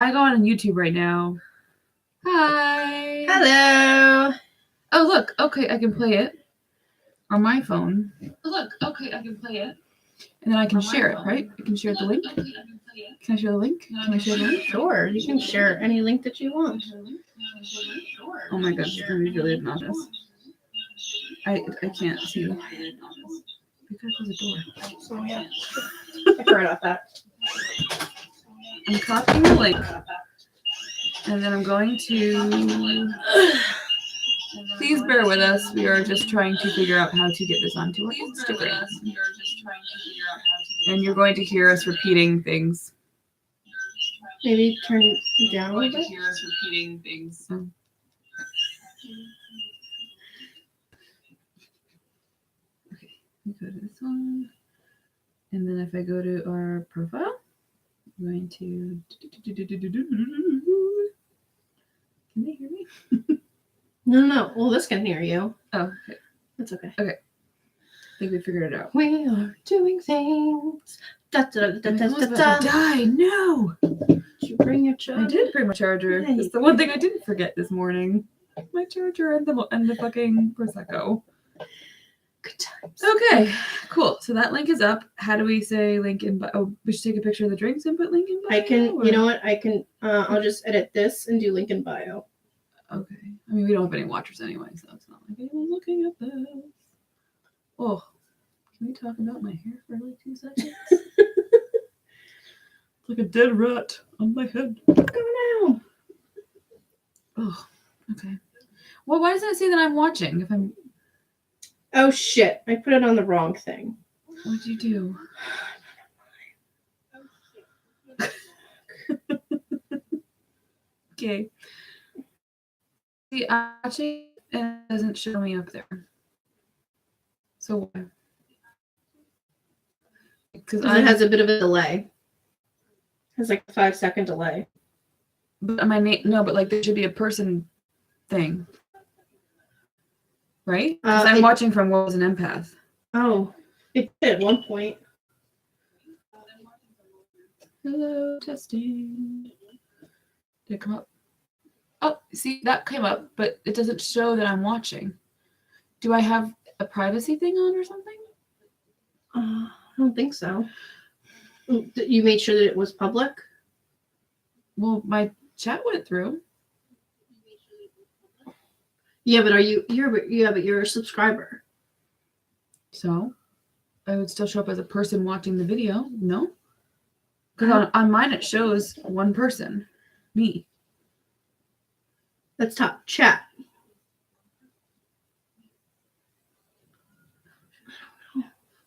I go on YouTube right now. Hi. Hello. Oh, look. Okay, I can play it on my phone. Look, okay, I can play it. And then I can share it, right? I can share the link. Can I share the link? Can I share the link? Sure, you can share any link that you want. Oh my gosh, it's going to be really obnoxious. I can't see. You gotta close the door. Oh, yeah. I forgot about that. I'm copying the link. And then I'm going to... Please bear with us. We are just trying to figure out how to get this onto our Instagram. And you're going to hear us repeating things. Maybe turn it down a little bit. Hear us repeating things. Okay, we go to this one. And then if I go to our profile, I'm going to... Can they hear me? No. Well, this can hear you. Oh, okay. That's okay. Okay. I think we figured it out. We are doing things. Da, da, da, da, da, da. Die! No! Did you bring your charger? I did bring my charger. Yay. It's the one thing I didn't forget this morning. My charger and the fucking Prosecco. Good times. Okay, cool. So that link is up. How do we say link in bio? Oh, we should take a picture of the drinks and put link in bio? I can, you know what? I can, I'll just edit this and do link in bio. Okay. I mean, we don't have any watchers anyway, so it's not like anyone's looking at this. Oh, can we talk about my hair for like 2 seconds? It's like a dead rat on my head. Oh no. Oh, okay. Well, why doesn't it say that I'm watching if I'm... Oh shit, I put it on the wrong thing. What'd you do? Okay. See, I'm watching and it doesn't show me up there. So why? Because it has a bit of a delay. It has like a 5-second delay. But my name, no, but like there should be a person thing, right? Because I'm watching from what was an empath. Oh, it did at one point. Hello, testing. Did it come up? Oh, see, that came up, but it doesn't show that I'm watching. Do I have a privacy thing on or something? I don't think so. You made sure that it was public? Well, my chat went through. Yeah, but you're a subscriber. So I would still show up as a person watching the video, no? Because on mine it shows one person, me. That's top chat.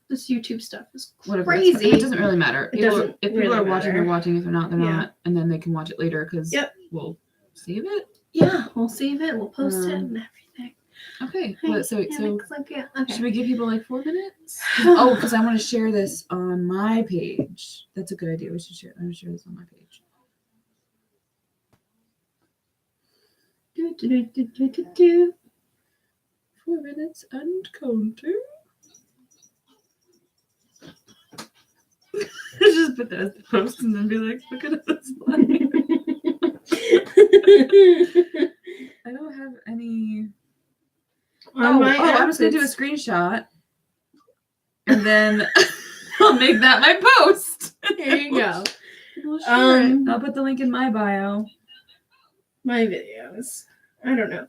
This YouTube stuff is crazy. It doesn't really matter. If people are watching, they're watching. If they're not, they're not. And then they can watch it later because we'll save it. Yeah, we'll save it. We'll post it and everything. Okay. Well, so should we give people like 4 minutes? Because I want to share this on my page. That's a good idea. We should share. I'm going to share this on my page. 4 minutes and counting. Just put that as the post and then be like, look at this line. I don't have any. I'm just gonna do a screenshot and then I'll make that my post. There you go. I'll put the link in my bio. My videos. I don't know.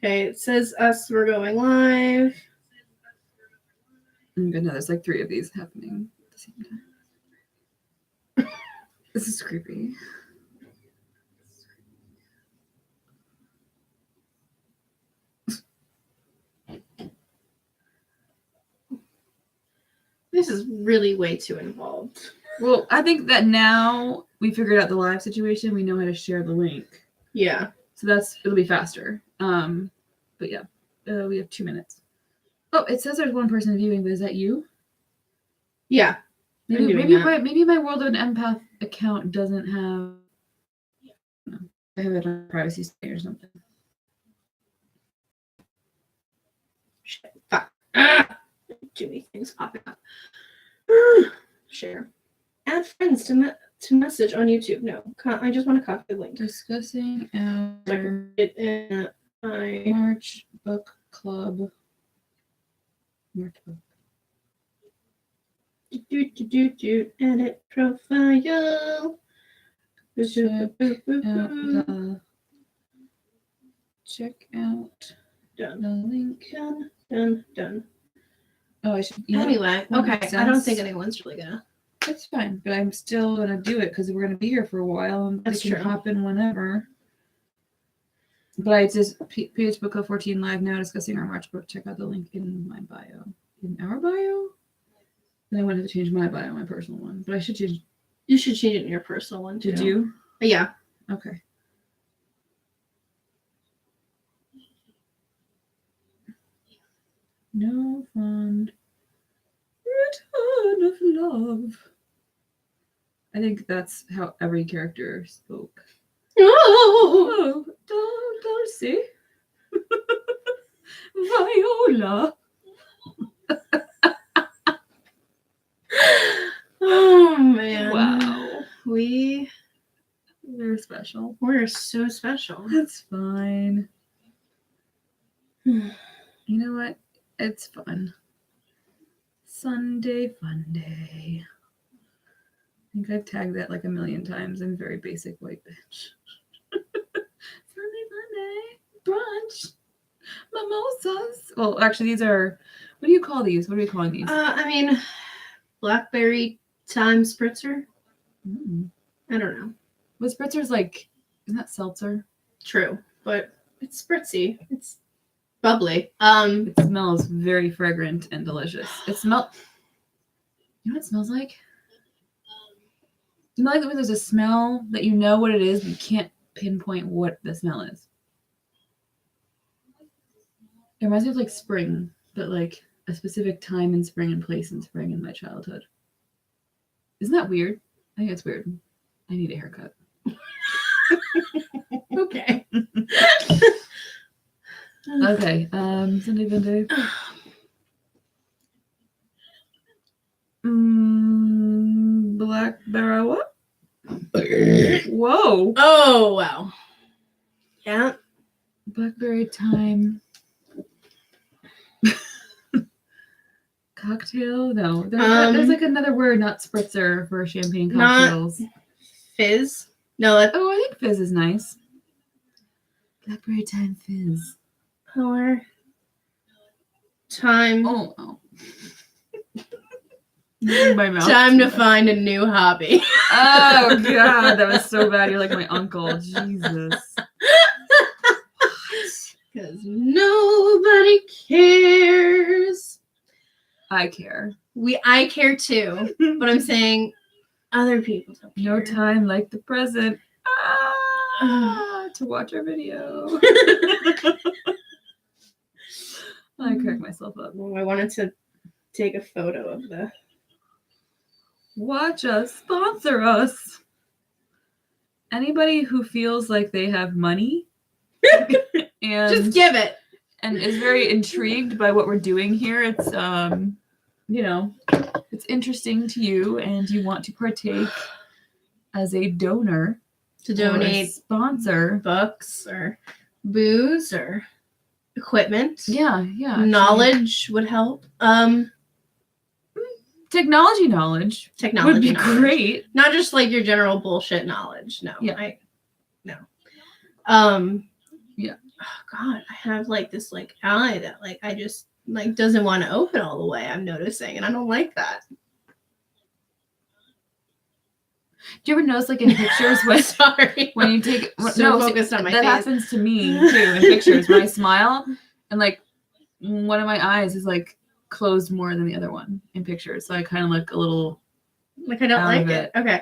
Okay, it says us. We're going live. I'm good. No, there's like 3 of these happening at the same time. This is creepy. This is really way too involved. Well, I think that now we figured out the live situation. We know how to share the link. Yeah. So it'll be faster. But yeah, we have 2 minutes. Oh, it says there's one person viewing, but is that you? Yeah. Maybe my World of an Empath account doesn't have. I have it on privacy setting or something. Shit. Fuck. Too many things popping up. Share. Add friends to to message on YouTube. No, I just want to copy the link. Discussing So I our can put it in my March book club. March book. Edit profile. Check out Done. the link. Done. Oh, I should. Anyway, What okay. makes I don't sense? think anyone's really gonna. That's fine, but I'm still gonna do it because we're gonna be here for a while and That's they can true. hop in whenever. But I just PH Book Club 14 live now discussing our March book. Check out the link in my bio. In our bio? Then I wanted to change my bio, my personal one. But I should change. You should change it in your personal one too. Did you? Yeah. Okay. No fond return of love. I think that's how every character spoke. Oh, Oh, Dulce. Viola. oh man. Wow. We're special. We're so special. That's fine. You know what? It's fun. Sunday fun day. I think I've tagged that like a million times. I'm a very basic white bitch. Sunday fun day. Brunch. Mimosas. Well, actually, these are. What do you call these? What are we calling these? I mean, blackberry thyme spritzer. Mm. I don't know. Well, spritzer's like, isn't that seltzer? True, but it's spritzy. It's bubbly. It smells very fragrant and delicious. It smells. You know what it smells like? You know, like when there's a smell that you know what it is, but you can't pinpoint what the smell is. It reminds me of like spring, but like a specific time in spring and place in spring in my childhood. Isn't that weird? I think it's weird. I need a haircut. Okay. Okay. Sunday Monday. Blackberry what? Whoa. Oh wow. Yeah. Blackberry thyme. Cocktail? No. There's like another word, not spritzer, for champagne cocktails. Fizz. No, that's Oh, I think fizz is nice. Blackberry thyme fizz. color. Time. Oh. My mouth. Time to find a new hobby. Oh god, that was so bad. You're like my uncle. Jesus. Because nobody cares. I care. I care too, but I'm saying other people don't care. No time like the present. To watch our video. I crack myself up. Well, I wanted to take a photo of the. Watch us, sponsor us. Anybody who feels like they have money and Just give it. and is very intrigued by what we're doing here, it's it's interesting to you and you want to partake as a donor To donate sponsor books or booze or equipment. yeah Knowledge would help. Technology knowledge Technology would be knowledge. great. Not just like your general bullshit knowledge. No. Yeah. No. Yeah. Oh God, I have like this like eye that like I just like doesn't want to open all the way. I'm noticing, and I don't like that. Do you ever notice like in pictures when Sorry. when you take Focused on my that face. happens to me too in pictures when I smile and like one of my eyes is like closed more than the other one in pictures, so I kind of look a little Like I don't out like of it. it. Okay.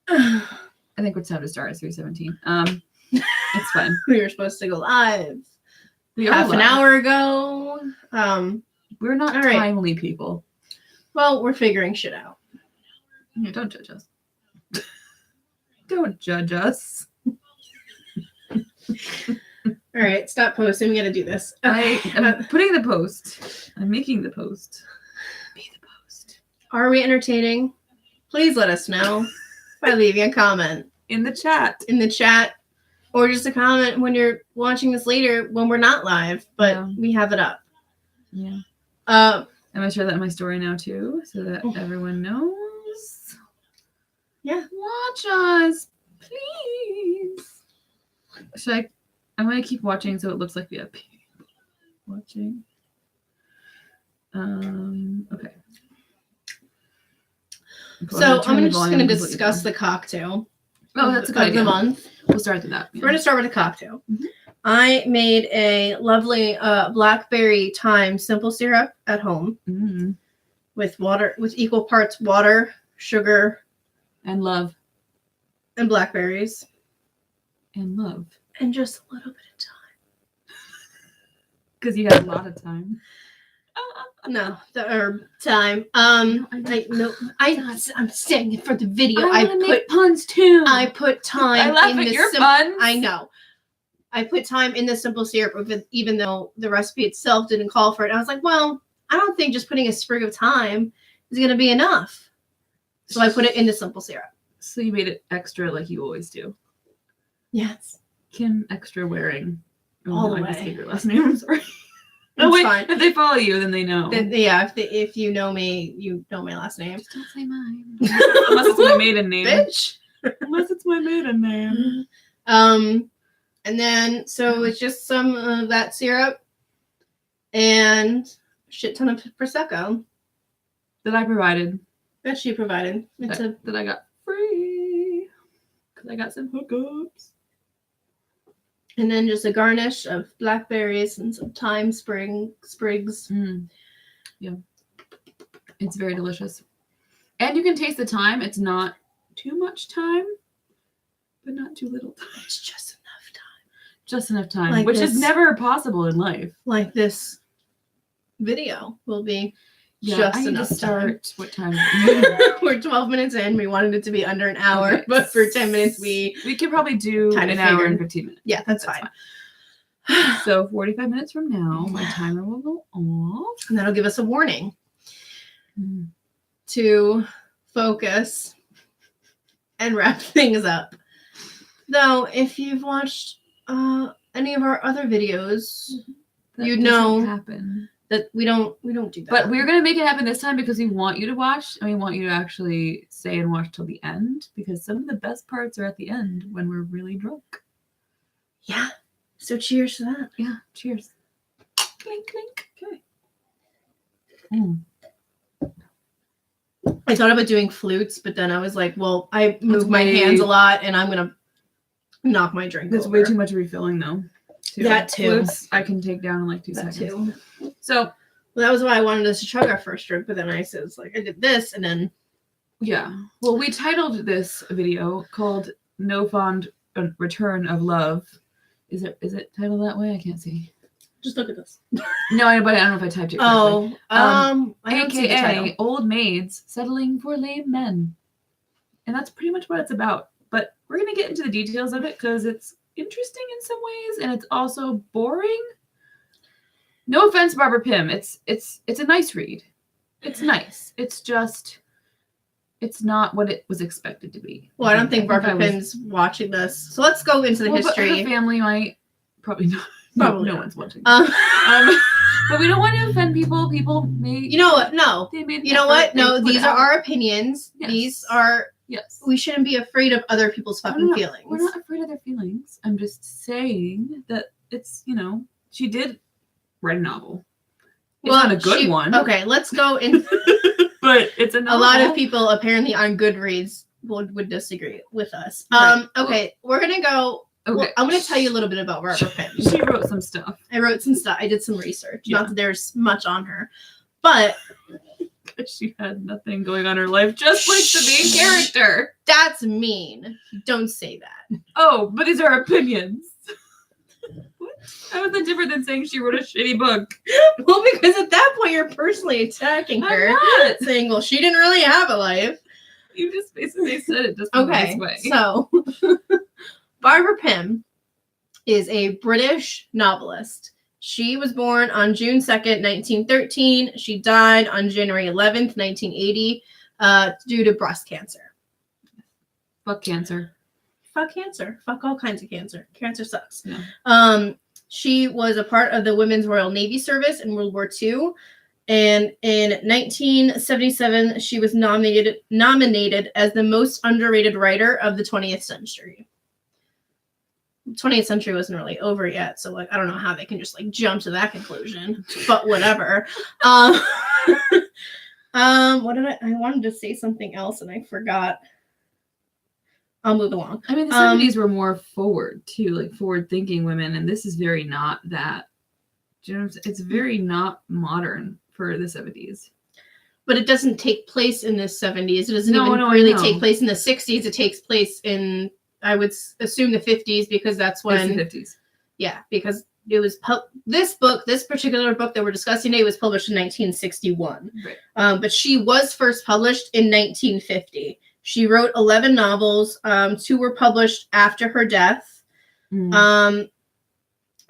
I think it's time to start. It's 3:17. It's fine. We were supposed to go live We are half an live. hour ago. We're not all right. timely people. Well, we're figuring shit out. Yeah, don't judge us. Don't judge us. All right, stop posting. We gotta do this. I am putting the post. I'm making the post. Be the post. Are we entertaining? Please let us know. by leaving a comment in the chat. Or just a comment when you're watching this later when we're not live, but we have it up. Yeah. I'm going to share that in my story now too, so that everyone knows. Yeah. Watch us, please. I'm going to keep watching so it looks like we have people watching. Okay. So I'm just going to discuss the cocktail. Oh, that's a good idea. Of the month. We'll start with that. Yeah. We're going to start with a cocktail. Mm-hmm. I made a lovely blackberry thyme simple syrup at home with equal parts water, sugar, and love, and blackberries, and love, and just a little bit of time. Because you had a lot of time. No, the herb time. I'm staying for the video. I put puns too. I put time I laugh in at your puns. I know. I put time in the simple syrup, even though the recipe itself didn't call for it. I was like, well, I don't think just putting a sprig of thyme is going to be enough. So I put it in the simple syrup. So you made it extra like you always do. Yes. Kim Extra Wearing. All the I way. just gave your last name. I'm sorry. Oh, wait. Fine. If they follow you, then they know. If you know me, you know my last name. Just don't say mine. Unless it's my maiden name. Bitch. Unless it's my maiden name. And then, so it's just some of that syrup and a shit ton of Prosecco. That I provided. That she provided. That I got free. Because I got some hookups. And then just a garnish of blackberries and some thyme sprigs. Yeah. It's very delicious. And you can taste the thyme. It's not too much thyme, but not too little thyme. It's just enough time. Just enough time, which is never possible in life. Like this video will be just enough time. What time? We're 12 minutes in. We wanted it to be under an hour, okay. But for 10 minutes we could probably do an hour and 15 minutes. Yeah, that's fine. So 45 minutes from now, my timer will go off. And that'll give us a warning to focus and wrap things up. Though, if you've watched any of our other videos, you'd know that we don't do that. But we're gonna make it happen this time because we want you to watch, and we want you to actually stay and watch till the end, because some of the best parts are at the end when we're really drunk. Yeah. So cheers to that. Yeah. Cheers. Clink clink. Okay. I thought about doing flutes, but then I was like, well, I move my hands a lot, and I'm gonna knock my drink over. Way too much refilling, though. That too. Flutes, I can take down in like 2 seconds. Too. So that was why I wanted us to chug our first drink, but then I said, I did this, and then well, we titled this video called "No Fond Return of Love." Is it titled that way? I can't see. Just look at this. No, but I don't know if I typed it correctly. I don't see the title. AKA Old Maids Settling for Lame Men, and that's pretty much what it's about. But we're gonna get into the details of it because it's interesting in some ways, and it's also boring. No offense, Barbara Pym. It's a nice read. It's nice. It's just, it's not what it was expected to be. Well, I don't think Barbara Pym's watching this. So let's go into the history. But her family might. Probably not. Probably no one's watching. But we don't want to offend people. People may. You know what? No. You know what? No, these are our opinions. Yes. These are. Yes. We shouldn't be afraid of other people's fucking feelings. We're not afraid of their feelings. I'm just saying that it's, she did write a novel. It's not a good one. Okay, let's go in. But it's a novel. A lot of people apparently on Goodreads would disagree with us. Right. Okay, we're going to go. Okay. Well, I'm going to tell you a little bit about Barbara Pym. She wrote some stuff. I wrote some stuff. I did some research. Yeah. Not that there's much on her. But she had nothing going on in her life, just like the main character. That's mean. Don't say that. Oh, but these are opinions. What? How is that different than saying she wrote a shitty book? Well, because at that point you're personally attacking her. I'm not. Saying, well, she didn't really have a life. You just basically said it just in this way. So Barbara Pym is a British novelist. She was born on June 2nd, 1913. She died on January 11th, 1980, due to breast cancer. Fuck cancer. Fuck cancer. Fuck all kinds of cancer. Cancer sucks. Yeah. She was a part of the Women's Royal Navy Service in World War II. And in 1977, she was nominated as the most underrated writer of the 20th century. 20th century wasn't really over yet, so like I don't know how they can just like jump to that conclusion, but whatever. What did I wanted to say something else and I forgot. I'll move along. I mean, the 70s were more forward too, like forward-thinking women, and this is very not that. Do you know what I'm saying? It's very not modern for the 70s. But it doesn't take place in the 70s. It doesn't really take place in the 60s. It takes place in, I would assume, the 50s because that's when. It's the 50s. Yeah, because it was this particular book that we're discussing today was published in 1961. Right. But she was first published in 1950. She wrote 11 novels. 2 were published after her death. Mm.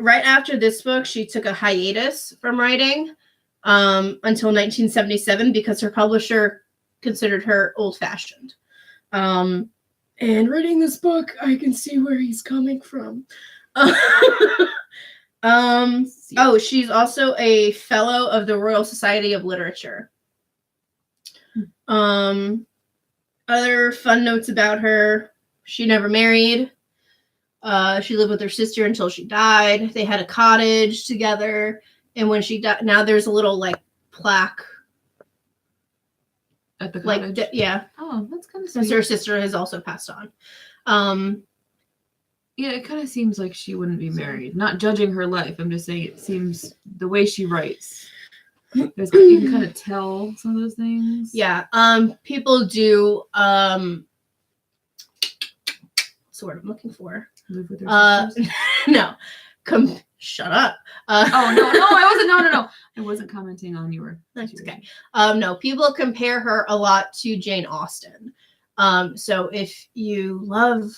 Right after this book, she took a hiatus from writing until 1977 because her publisher considered her old-fashioned. And reading this book, I can see where he's coming from. Oh, she's also a fellow of the Royal Society of Literature. Other fun notes about her: she never married. She lived with her sister until she died. They had a cottage together, and when she died, now there's a little like plaque at the cottage. Yeah. Oh, that's kind of sweet. Since her sister has also passed on. Yeah, it kind of seems like she wouldn't be married. Not judging her life. I'm just saying it seems the way she writes. You can kind of tell some of those things. Yeah. People do. What's the word I'm looking for? Live with their sisters? No. Shut up. Oh no, I wasn't. No. I wasn't commenting on your. That's okay. No, people compare her a lot to Jane Austen. So if you love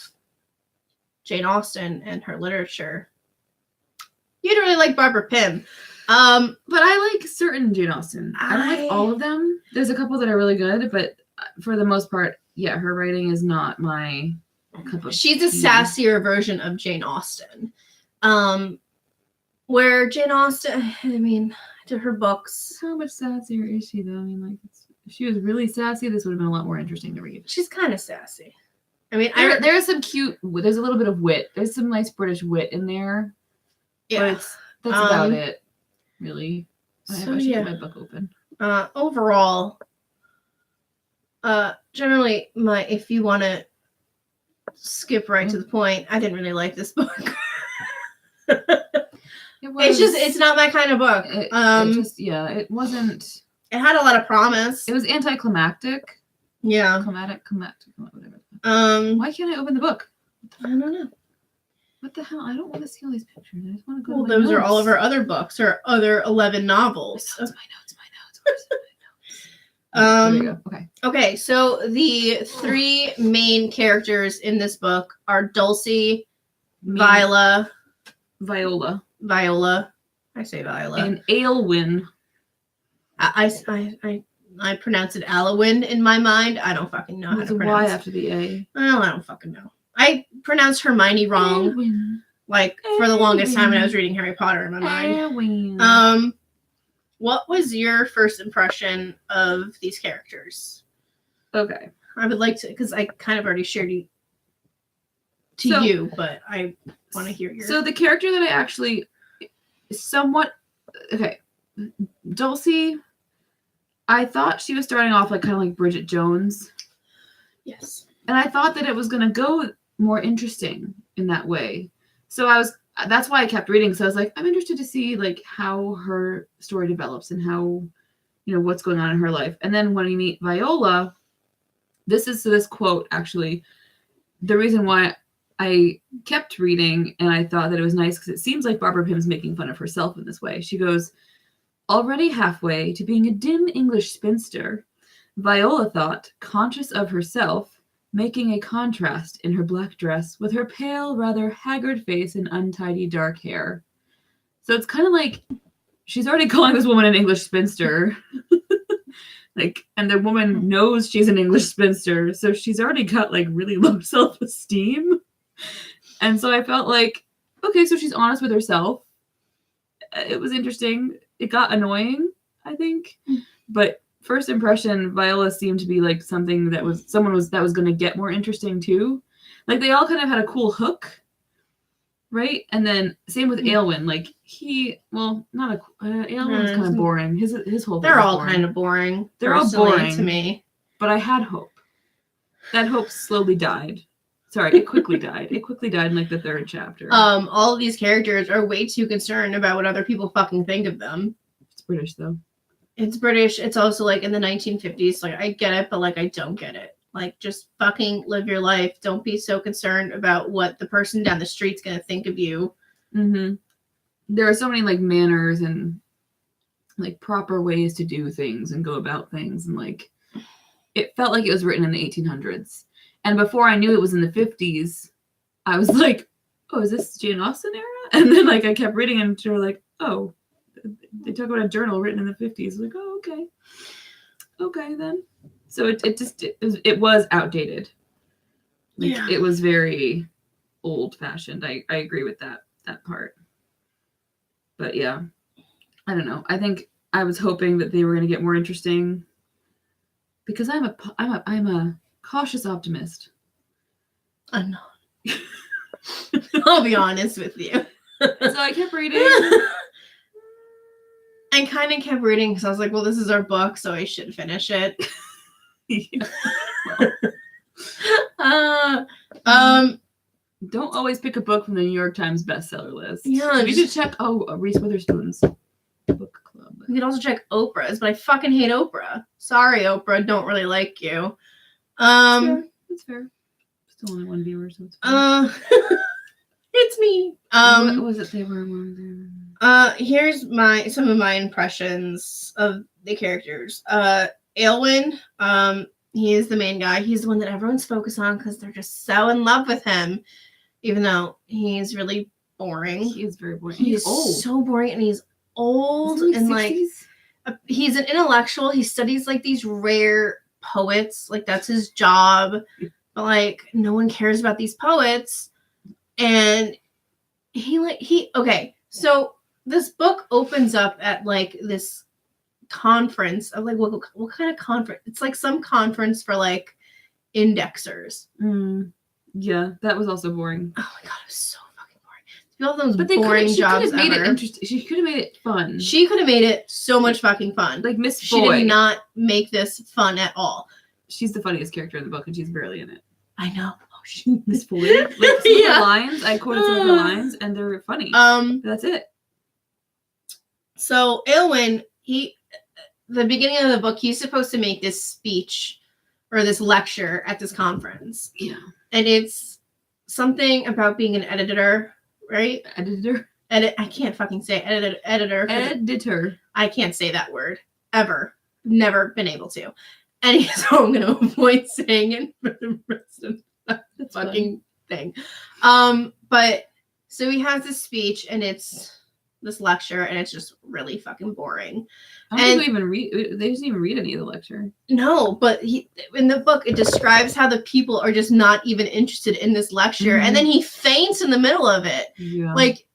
Jane Austen and her literature, you'd really like Barbara Pym. But I like certain Jane Austen. I don't like all of them. There's a couple that are really good, but for the most part, yeah, her writing is not my cup of She's a sassier version of Jane Austen. Where Jane Austen, I mean, to her books. How much sassier is she, though? I mean, like, if she was really sassy, this would have been a lot more interesting to read. She's kind of sassy. I mean, there's some cute, there's a little bit of wit. There's some nice British wit in there. Yeah. But that's about it, really. I should get my book open. Overall, generally, if you want to skip right to the point, I didn't really like this book. It's not my kind of book. It wasn't. It had a lot of promise. It was anticlimactic. Yeah. Climactic, whatever. Why can't I open the book? I don't know. What the hell? I don't want to see all these pictures. I just want to go. Well, those are all of her other books, her other 11 novels. My notes. There you go. Okay, so the 3 main characters in this book are Dulcie, Viola. I say Viola. And Aylwin. I pronounce it Alwyn in my mind. I don't fucking know how to pronounce it. Y after the A. Well, I don't fucking know. I pronounced Hermione wrong. Aylwin. For the longest time when I was reading Harry Potter in my mind. Aylwin. What was your first impression of these characters? Okay. I would like to, because I kind of already shared you, but I want to hear your. So the character that I actually somewhat, okay, Dulcie, I thought she was starting off kind of like Bridget Jones. Yes. And I thought that it was going to go more interesting in that way. So that's why I kept reading. So I was like, I'm interested to see how her story develops and how, what's going on in her life. And then when we meet Viola, this quote, actually, the reason why I kept reading and I thought that it was nice because it seems like Barbara Pym's making fun of herself in this way. She goes, already halfway to being a dim English spinster, Viola thought, conscious of herself, making a contrast in her black dress with her pale, rather haggard face and untidy dark hair. So it's kind of like she's already calling this woman an English spinster. Like, and the woman knows she's an English spinster, so she's already got like really low self-esteem. And so I felt like, okay, so she's honest with herself. It was interesting. It got annoying, I think. But first impression, Viola seemed to be like something that was going to get more interesting too. Like they all kind of had a cool hook, right? And then same with Aelwyn. Like Aelwyn's kind of boring. His whole thing. They're all kind of boring. They're all boring to me. But I had hope. That hope slowly died. Sorry, it quickly died. It quickly died in like the third chapter. All of these characters are way too concerned about what other people fucking think of them. It's British though. It's British. It's also like in the 1950s. Like I get it, but like I don't get it. Like just fucking live your life. Don't be so concerned about what the person down the street's gonna think of you. Mm-hmm. There are so many like manners and like proper ways to do things and go about things, and like it felt like it was written in the 1800s. And before I knew it was in the 50s, I was like, oh, is this Jane Austen era? And then like I kept reading and they were like, oh, they talk about a journal written in the 50s. Like, oh, okay. Okay, then. So it was outdated. Like, yeah. It was very old fashioned. I agree with that part. But yeah, I don't know. I think I was hoping that they were going to get more interesting because I'm a cautious optimist. I'm not. I'll be honest with you. So I kept reading. I kind of kept reading because I was like, well, this is our book, so I should finish it. Yeah. Don't always pick a book from the New York Times bestseller list. Yeah, you need to check Reese Witherspoon's book club. You can also check Oprah's, but I fucking hate Oprah. Sorry, Oprah, don't really like you. It's fair. Still only one viewer, so it's fine. It's me. What was it they were among there? Here's some of my impressions of the characters. Aelwyn, he is the main guy. He's the one that everyone's focused on because they're just so in love with him, even though he's really boring. He is very boring. He's old. So boring, and he's old and 60s? Like he's an intellectual. He studies like these rare poets, like that's his job. But like no one cares about these poets, and okay. So this book opens up at like this conference of like what kind of conference? It's like some conference for like indexers. Yeah, that was also boring. Oh my god, it was so fucking boring. All those but boring jobs made ever. It interesting. She could have made it fun. She could have made it so much fucking fun. Like Miss She Boy. did not make this fun at all. She's the funniest character in the book, and she's barely in it. I know. Oh, Miss Boy. Like some of her lines, I quoted some of her lines, and they're funny. That's it. So Aelwyn, the beginning of the book, he's supposed to make this speech or this lecture at this conference. Yeah. And it's something about being an editor, right? Editor? I can't fucking say editor. Editor. I can't say that word ever. Never been able to. And so I'm going to avoid saying it for the rest of the fucking thing. But so he has this speech and it's this lecture and it's just really fucking boring. I don't think they didn't even read any of the lecture. No, but in the book it describes how the people are just not even interested in this lecture, and then he faints in the middle of it. Yeah. Like,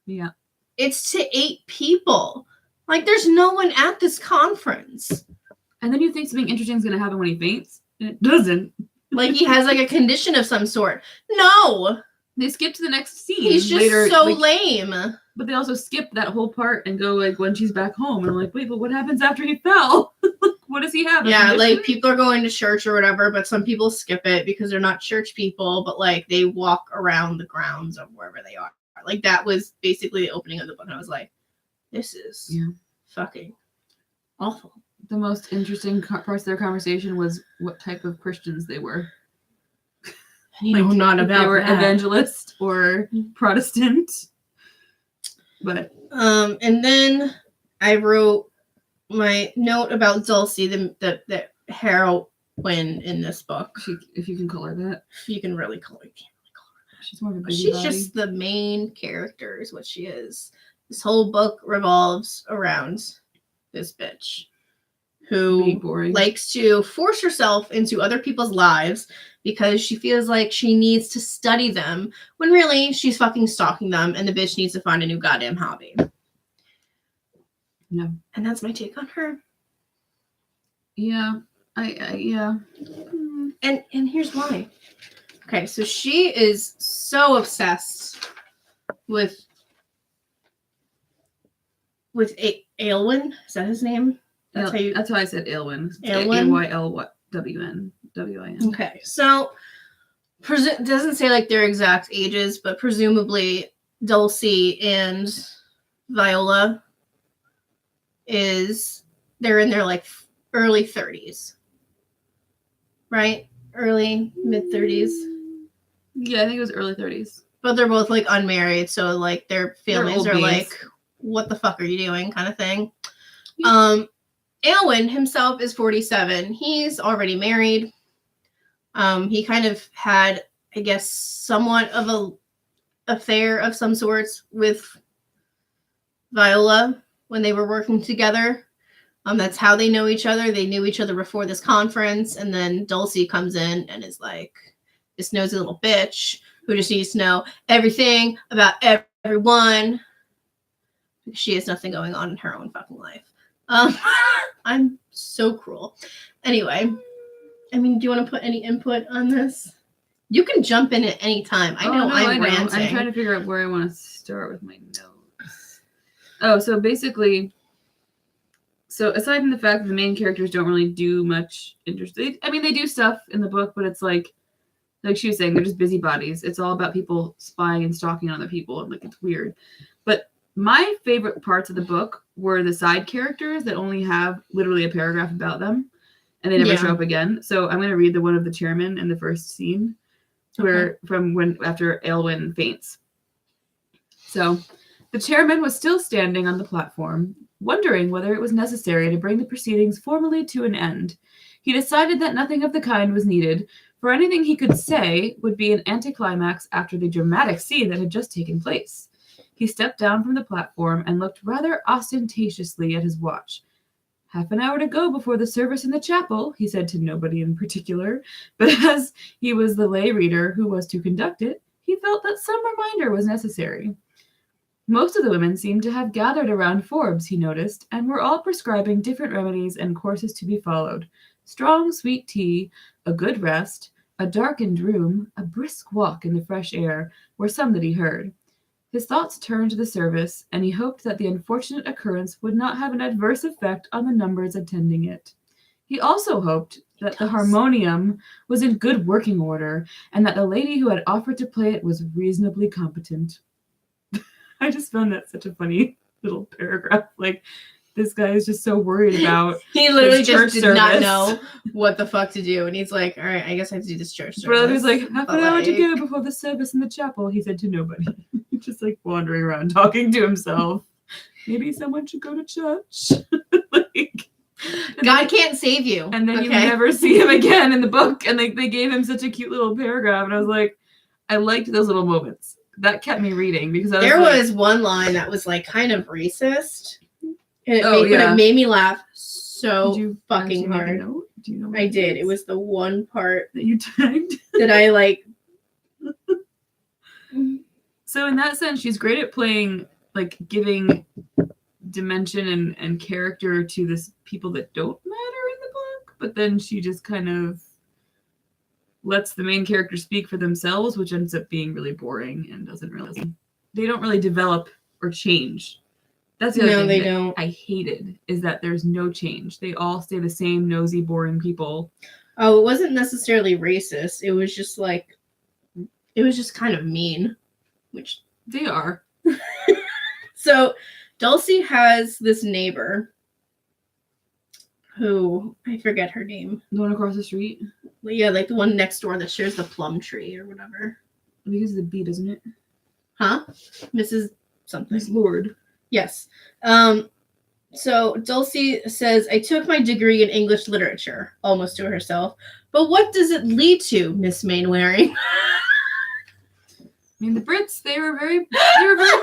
yeah, it's to 8 people. Like, there's no one at this conference. And then you think something interesting is going to happen when he faints, and it doesn't. Like he has like a condition of some sort. No, they skip to the next scene. He's just later, so like, lame. But they also skip that whole part and go like when she's back home. And I'm like, wait, but what happens after he fell? What does he have? Yeah, like people are going to church or whatever, but some people skip it because they're not church people, but like they walk around the grounds of wherever they are. Like that was basically the opening of the book. And I was like, this is fucking awful. The most interesting parts of their conversation was what type of Christians they were. You know, not about they were that. Evangelist or Protestant. But and then I wrote my note about Dulcie, the heroine in this book. If you can call her that. You can really call her. She's more of a busybody. She's just the main character is what she is. This whole book revolves around this bitch. who boring. likes to force herself into other people's lives because she feels like she needs to study them when really she's fucking stalking them and the bitch needs to find a new goddamn hobby. No. And that's my take on her. Yeah. Yeah. And here's why. Okay, so she is so obsessed with Aylwin. Is that his name? That's why I said Aylwin. Aylwin? AYLWN. Okay, so doesn't say like their exact ages, but presumably Dulcie and Viola they're in their like early 30s, right? Early mid 30s. Yeah, I think it was early 30s. But they're both like unmarried, so like their families are bees. like, "What the fuck are you doing?" kind of thing. Yeah. Aylwin himself is 47. He's already married. He kind of had, I guess, somewhat of a affair of some sorts with Viola when they were working together. That's how they know each other. They knew each other before this conference, and then Dulcie comes in and is like this nosy little bitch who just needs to know everything about everyone. She has nothing going on in her own fucking life. I'm so cruel. Anyway, I mean, do you want to put any input on this? You can jump in at any time. I know. I'm ranting. I'm trying to figure out where I want to start with my notes. Oh, so basically, aside from the fact that the main characters don't really do much interesting, I mean, they do stuff in the book, but it's like she was saying, they're just busybodies. It's all about people spying and stalking other people, and like it's weird. But my favorite parts of the book were the side characters that only have literally a paragraph about them, and they never show up again. So I'm going to read the one of the chairman in the first scene, after Aylwin faints. So the chairman was still standing on the platform, wondering whether it was necessary to bring the proceedings formally to an end. He decided that nothing of the kind was needed, for anything he could say would be an anticlimax after the dramatic scene that had just taken place. He stepped down from the platform and looked rather ostentatiously at his watch. "Half an hour to go before the service in the chapel," he said to nobody in particular, but as he was the lay reader who was to conduct it, he felt that some reminder was necessary. Most of the women seemed to have gathered around Forbes, he noticed, and were all prescribing different remedies and courses to be followed. Strong, sweet tea, a good rest, a darkened room, a brisk walk in the fresh air, were some that he heard. His thoughts turned to the service, and he hoped that the unfortunate occurrence would not have an adverse effect on the numbers attending it. He also hoped that the harmonium was in good working order, and that the lady who had offered to play it was reasonably competent. I just found that such a funny little paragraph. Like, this guy is just so worried about he literally his just church did not service. know what the fuck to do, and he's like, "All right, I guess I have to do this church service." Brother was like, "Half an hour to like... go before the service in the chapel," he said to nobody. Just like wandering around talking to himself. Maybe someone should go to church. God can't save you. And then you never see him again in the book. And they gave him such a cute little paragraph. And I was like, I liked those little moments. That kept me reading because there was one line that was like kind of racist. And but it made me laugh so fucking hard. Do you know I did. It was the one part that you tagged that I like. So in that sense, she's great at playing, like giving dimension and character to this people that don't matter in the book. But then she just kind of lets the main character speak for themselves, which ends up being really boring and they don't really develop or change. That's the other thing that I hated, is that there's no change. They all stay the same nosy, boring people. Oh, it wasn't necessarily racist. It was just kind of mean, which they are. So Dulcie has this neighbor who, I forget her name. The one across the street? Yeah, like the one next door that shares the plum tree or whatever. Because of the B, doesn't it? Huh? Mrs. something. Miss Lord. Yes. So Dulcie says, "I took my degree in English literature," almost to herself. "But what does it lead to, Miss Mainwaring?" I mean, the Brits, they were very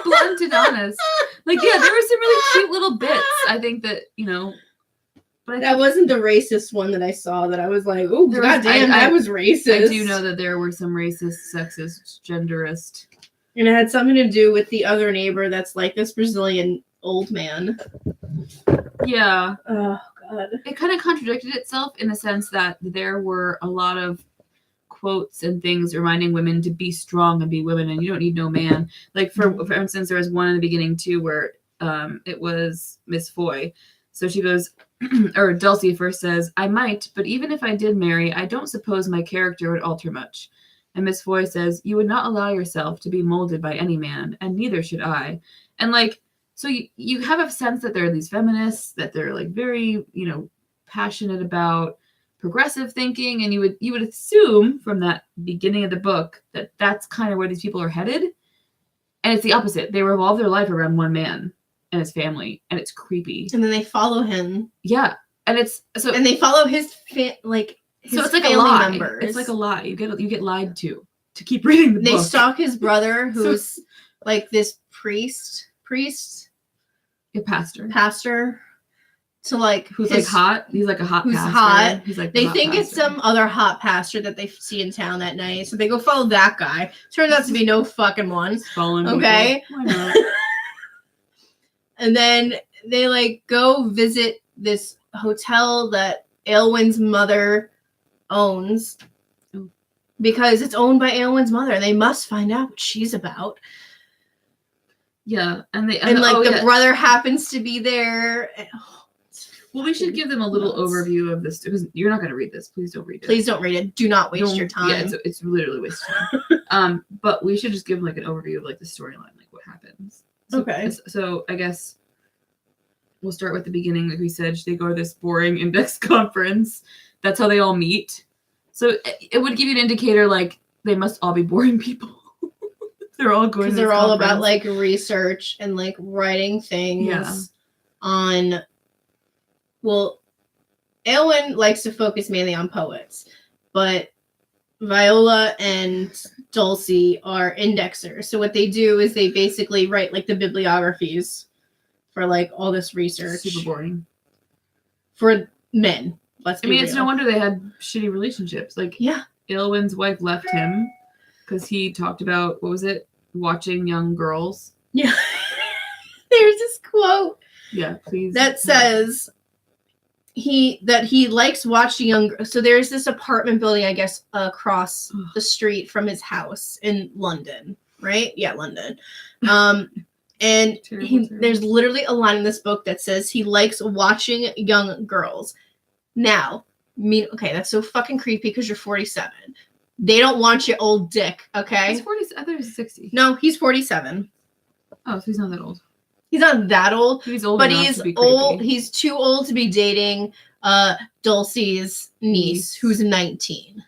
blunt and honest. Like, yeah, there were some really cute little bits, I think that, But that wasn't the racist one that I saw that I was like, oh, There was- goddamn, that was racist. I do know that there were some racist, sexist, genderist. And it had something to do with the other neighbor that's like this Brazilian old man. Yeah. Oh, God. It kind of contradicted itself in the sense that there were a lot of quotes and things reminding women to be strong and be women, and you don't need no man. Like, for instance, there was one in the beginning, too, where it was Miss Foy. So she goes, or Dulcie first says, I might, but even if I did marry, I don't suppose my character would alter much. And Miss Foy says, you would not allow yourself to be molded by any man, and neither should I. And like, so you have a sense that there are these feminists, that they're like very, passionate about progressive thinking, and you would assume from that beginning of the book that that's kind of where these people are headed. And it's the opposite. They revolve their life around one man and his family, and it's creepy. And then they follow him. Yeah. And it's so, and they follow his his so it's like a family lie. members. It's like a lie. You get lied to keep reading the book. They stalk his brother, who's like this priest, a pastor, to like who's like hot. He's like a hot who's pastor. hot. He's like they hot think pastor. it's some other hot pastor that they see in town that night, so they go follow that guy. Turns out to be no fucking one. Following Okay. People. Why not? And then they like go visit this hotel that Aylwyn's mother owns. Oh. Because it's owned by Aylwyn's mother. They must find out what she's about. Yeah, and the brother happens to be there. Well, we should give them a little overview of this, because you're not going to read this. Please don't read it. Please don't read it. Do not waste your time. Yeah, it's literally waste time. But we should just give like an overview of like the storyline, like what happens. Okay. So I guess we'll start with the beginning. Like we said, they go to this boring index conference. That's how they all meet. So it would give you an indicator, like they must all be boring people. They're all going. Because they're all about like research and like writing things on. Well, Aylwyn likes to focus mainly on poets, but Viola and Dulcie are indexers. So what they do is they basically write like the bibliographies for like all this research. Super boring. For men. Let's be real. It's no wonder they had shitty relationships. Like, Aylwyn's wife left him because he talked about, what was it? Watching young girls. Yeah. There's this quote. Yeah, please. That says he likes watching young. So there's this apartment building, I guess, across the street from his house in London, right? Yeah, London. And there's literally a line in this book that says he likes watching young girls. Now, okay, that's so fucking creepy because you're 47. They don't want you old dick, okay? He's 40. I thought he was 60. No, he's 47. Oh, so he's not that old. He's not that old. He's old, but enough he's to be old. creepy. He's too old to be dating Dulcie's niece, who's 19.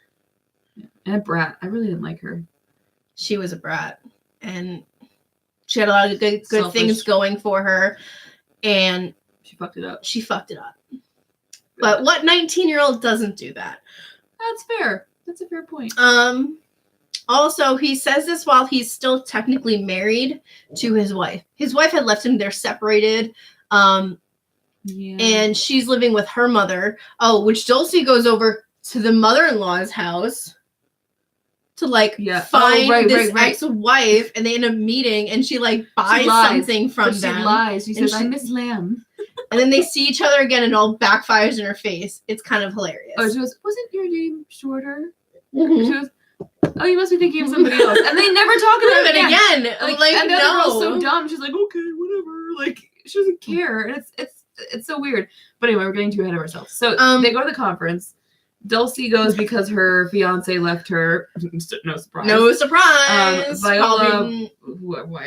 And a brat. I really didn't like her. She was a brat, and she had a lot of good things going for her, and she fucked it up. But what 19-year-old doesn't do that? That's fair. That's a fair point. Also, he says this while he's still technically married to his wife. His wife had left him. They're separated. And she's living with her mother. Oh, which Dulcie goes over to the mother-in-law's house to find this ex-wife, and they end up meeting, and she buys something from them. She lies. She says, I miss lamb. And then they see each other again, and it all backfires in her face. It's kind of hilarious. Oh, she goes, wasn't your name shorter? Mm-hmm. She goes, oh, you must be thinking of somebody else. And they never talk about it again. And the other girl's so dumb. She's like, okay, whatever. She doesn't care. And it's so weird. But anyway, we're getting too ahead of ourselves. So they go to the conference. Dulcie goes because her fiance left her. No surprise. No surprise. Viola,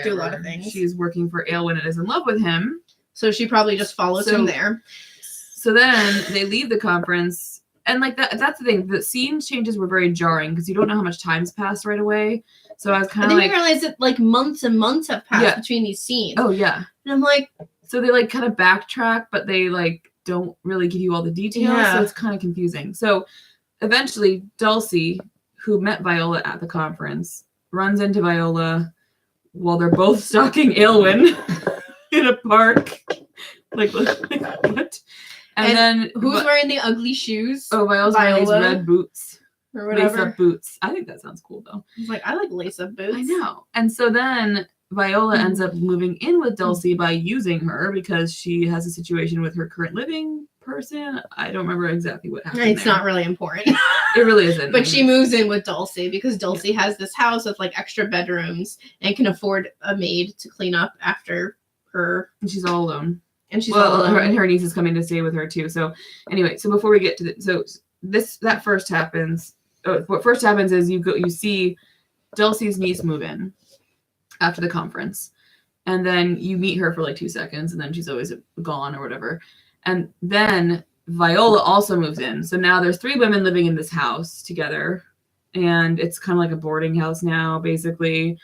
do a lot of things. She's working for Aylwyn and is in love with him. So she probably just follows him there. So then they leave the conference. And that's the thing. The scene changes were very jarring because you don't know how much time's passed right away. So I was kind of I didn't realize that months and months have passed between these scenes. Oh yeah. And I'm like, so they kind of backtrack, but they don't really give you all the details. Yeah. So it's kind of confusing. So eventually Dulcie, who met Viola at the conference, runs into Viola while they're both stalking Aylwyn in a park. What? And then who's wearing the ugly shoes? Oh, Viola's wearing these red boots. Or whatever. Lace-up boots. I think that sounds cool, though. He's like, I like lace-up boots. I know. And so then Viola ends up moving in with Dulcie by using her because she has a situation with her current living person. I don't remember exactly what happened. It's not really important. It really isn't. But she moves in with Dulcie because Dulcie has this house with like extra bedrooms and can afford a maid to clean up after her. And she's all alone. And she's all alone. Her niece is coming to stay with her too. So anyway, so before we get to that first happens. What first happens is you see Dulcie's niece move in after the conference, and then you meet her for like 2 seconds, and then she's always gone or whatever. And then Viola also moves in. So now there's 3 women living in this house together, and it's kind of like a boarding house now, basically.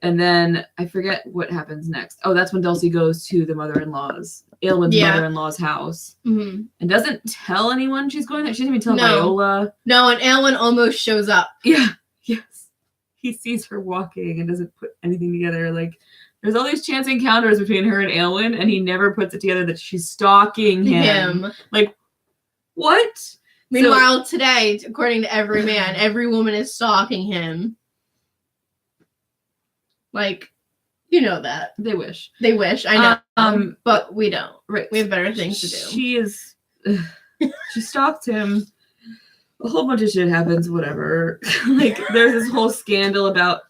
And then I forget what happens next. Oh, that's when Dulcie goes to the mother-in-law's, Aylwin's mother-in-law's house, and doesn't tell anyone she's going there. She doesn't even tell Viola. No, and Aylwin almost shows up. Yeah, yes. He sees her walking and doesn't put anything together. Like, there's all these chance encounters between her and Aylwin, and he never puts it together that she's stalking him. Like, what? Meanwhile, today, according to every man, every woman is stalking him. Like, you know that. They wish. They wish, I know. But we don't. Right. We have better things to do. She stalked him. A whole bunch of shit happens, whatever. Like, there's this whole scandal about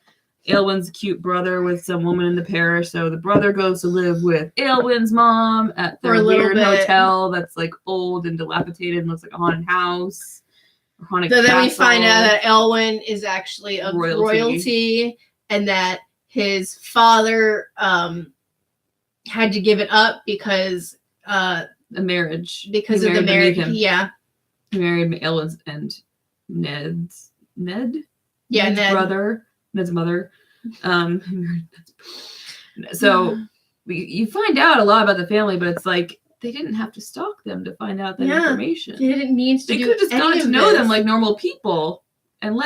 Aylwin's cute brother with some woman in the parish. So the brother goes to live with Aylwin's mom at their weird hotel that's like old and dilapidated and looks like a haunted house. Or haunted castle. Then we find out that Aylwin is actually of royalty and that his father had to give it up because a marriage. Because of the marriage. Yeah. He married Aylwin's and Ned's brother. Ned's mother. So you find out a lot about the family, but it's like they didn't have to stalk them to find out that information. They didn't need to. They could have just gotten to know them like normal people. And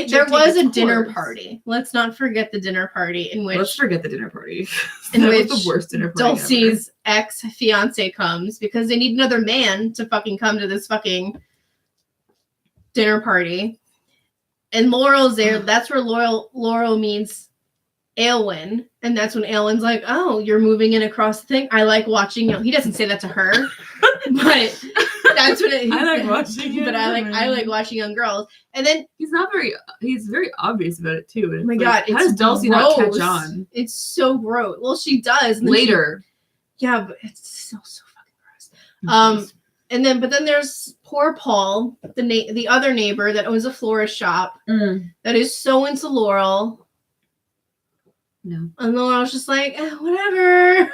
there was a dinner party. Let's not forget the dinner party in which. Let's forget the dinner party. In which was the worst dinner party Dulcie's ex-fiance comes because they need another man to fucking come to this fucking dinner party. And Laurel's there. That's where Laurel meets Aylwin. And that's when Aylwin's like, oh, you're moving in across the thing. I like watching you. He doesn't say that to her. But that's what I like watching you. But I like watching young girls. And then he's very obvious about it too. Oh my God, how does Dulcie not catch on? It's so gross. Well, she does. Later. But it's still so fucking gross. But then there's poor Paul, the other neighbor that owns a florist shop that is so into Laurel. No. And Laurel's just like, whatever.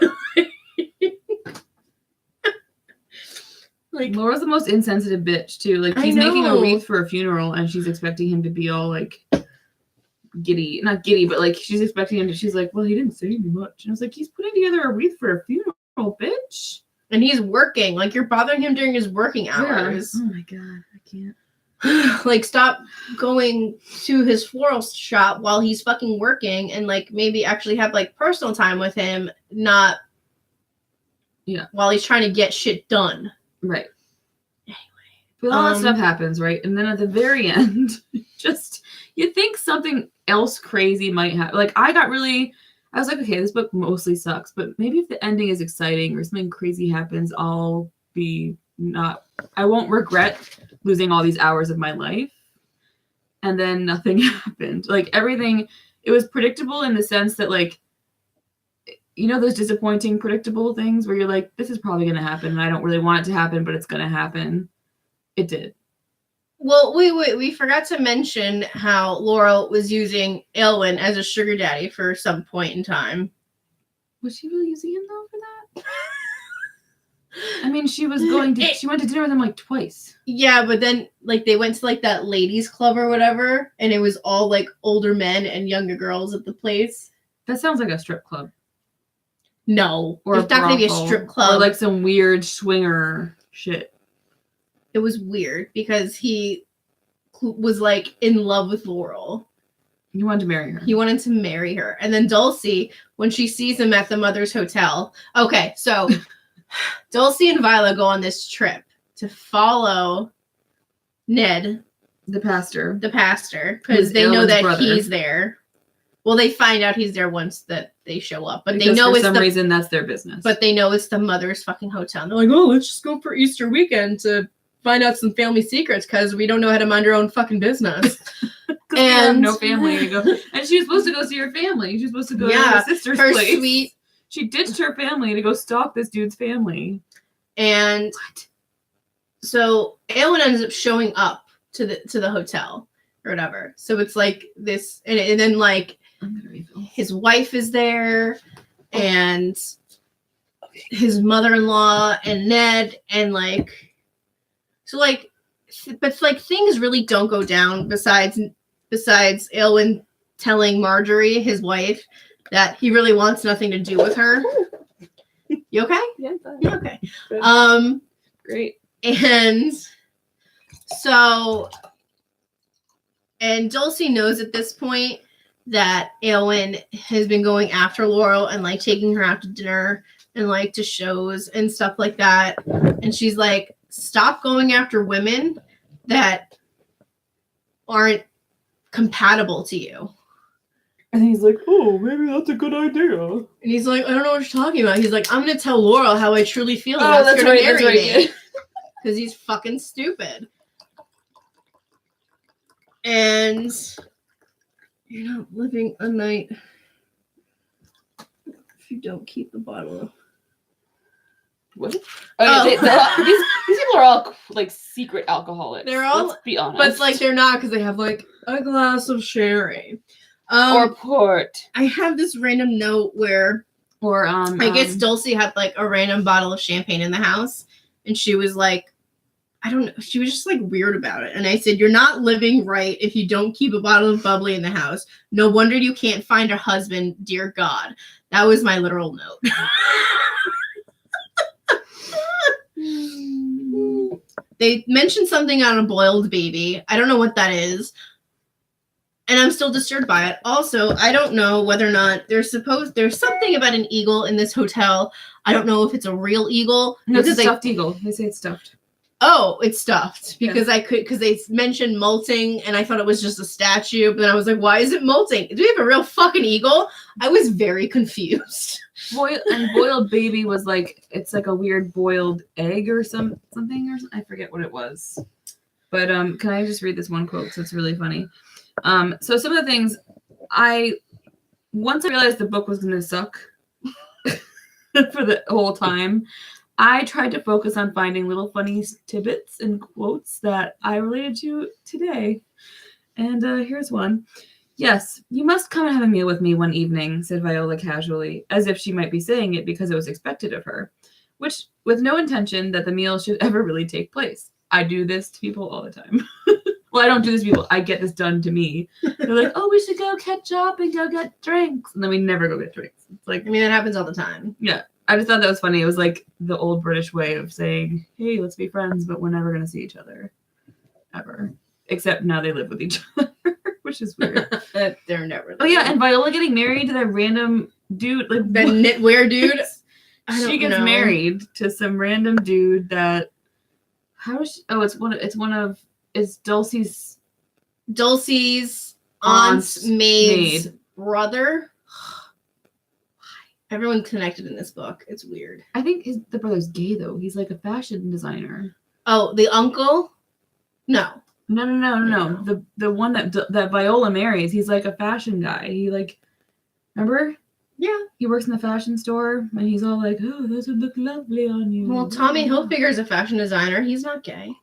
Like, Laura's the most insensitive bitch too. Like, he's making a wreath for a funeral, and she's expecting him to be all like not giddy, but like she's expecting him to. She's like, well, he didn't say much, and I was like, he's putting together a wreath for a funeral, bitch. And he's working. Like, you're bothering him during his working hours. Yeah. Oh my God, I can't. Like, stop going to his floral shop while he's fucking working, and like maybe actually have like personal time with him, not while he's trying to get shit done. Right. Anyway. But all that stuff happens, right? And then at the very end, you think something else crazy might happen. Like, I was like, okay, this book mostly sucks, but maybe if the ending is exciting or something crazy happens, I won't regret losing all these hours of my life. And then nothing happened. Like, everything, it was predictable in the sense that, like, you know those disappointing, predictable things where you're like, this is probably going to happen, and I don't really want it to happen, but it's going to happen. It did. Well, we forgot to mention how Laurel was using Aylwin as a sugar daddy for some point in time. Was she really using him, though, for that? I mean, she went to dinner with him, like, twice. Yeah, but then, like, they went to, like, that ladies' club or whatever, and it was all, like, older men and younger girls at the place. That sounds like a strip club. No, or it's not going to be a strip club. Or like some weird swinger shit. It was weird because he was like in love with Laurel. He wanted to marry her. And then Dulcie, when she sees him at the mother's hotel. Okay, so Dulcie and Viola go on this trip to follow Ned, the pastor, because they know that he's there. Well, they find out he's there once that they show up, but they know for some reason that's their business. But they know it's the mother's fucking hotel. And they're like, oh, let's just go for Easter weekend to find out some family secrets because we don't know how to mind our own fucking business. And we have no family to go. And she was supposed to go see her family. She was supposed to go to her sister's place. Sweet. She ditched her family to go stalk this dude's family. And so Aelin ends up showing up to the hotel or whatever. So it's like this, and then like his wife is there, and his mother-in-law, and Ned, and like, so like, but like things really don't go down besides Aelin telling Marjorie, his wife, that he really wants nothing to do with her. You okay? Yeah, fine. Yeah, okay. Good. Great. And so, and Dulcie knows at this point that Aelin has been going after Laurel and like taking her out to dinner and like to shows and stuff like that. And she's like, stop going after women that aren't compatible to you. And he's like, oh, maybe that's a good idea. And he's like, I don't know what you're talking about. He's like, I'm going to tell Laurel how I truly feel. Oh, that's right. Because he's fucking stupid. And you're not living a night if you don't keep the bottle. What? These people are all like secret alcoholics. They're all, let's be honest. But like they're not, because they have like a glass of sherry. Or port. I have this random note where, I guess Dulcie had like a random bottle of champagne in the house, and she was like, I don't know, she was just like weird about it. And I said, you're not living right if you don't keep a bottle of bubbly in the house. No wonder you can't find a husband, dear God. That was my literal note. They mentioned something on a boiled baby. I don't know what that is. And I'm still disturbed by it. Also, I don't know whether or not there's something about an eagle in this hotel. I don't know if it's a real eagle. No, it's a stuffed eagle. They say it's stuffed. Oh, it's stuffed because because they mentioned molting and I thought it was just a statue. But then I was like, why is it molting? Do we have a real fucking eagle? I was very confused. Boiled baby was like, it's like a weird boiled egg or something or something. I forget what it was. But can I just read this one quote? Because it's really funny. So some of the things once I realized the book was going to suck for the whole time, I tried to focus on finding little funny tidbits and quotes that I related to today. And here's one. Yes, you must come and have a meal with me one evening, said Viola casually, as if she might be saying it because it was expected of her, which with no intention that the meal should ever really take place. I do this to people all the time. Well, I don't do this to people. I get this done to me. They're like, oh, we should go catch up and go get drinks. And then we never go get drinks. It's like, I mean, that happens all the time. Yeah. I just thought that was funny. It was like the old British way of saying, hey, let's be friends, but we're never going to see each other. Ever. Except now they live with each other, which is weird. They're never. Oh, yeah. And Viola getting married to that random dude. Like the knitwear dude. She gets married to some random dude that. How is she? Oh, it's Dulcie's aunt's maid's brother. Everyone connected in this book. It's weird. I think the brother's gay though. He's like a fashion designer. Oh, the uncle? No. The one that Viola marries. He's like a fashion guy. He like, remember? Yeah. He works in the fashion store, and he's all like, "Oh, those would look lovely on you." Well, Tommy Hilfiger's a fashion designer. He's not gay.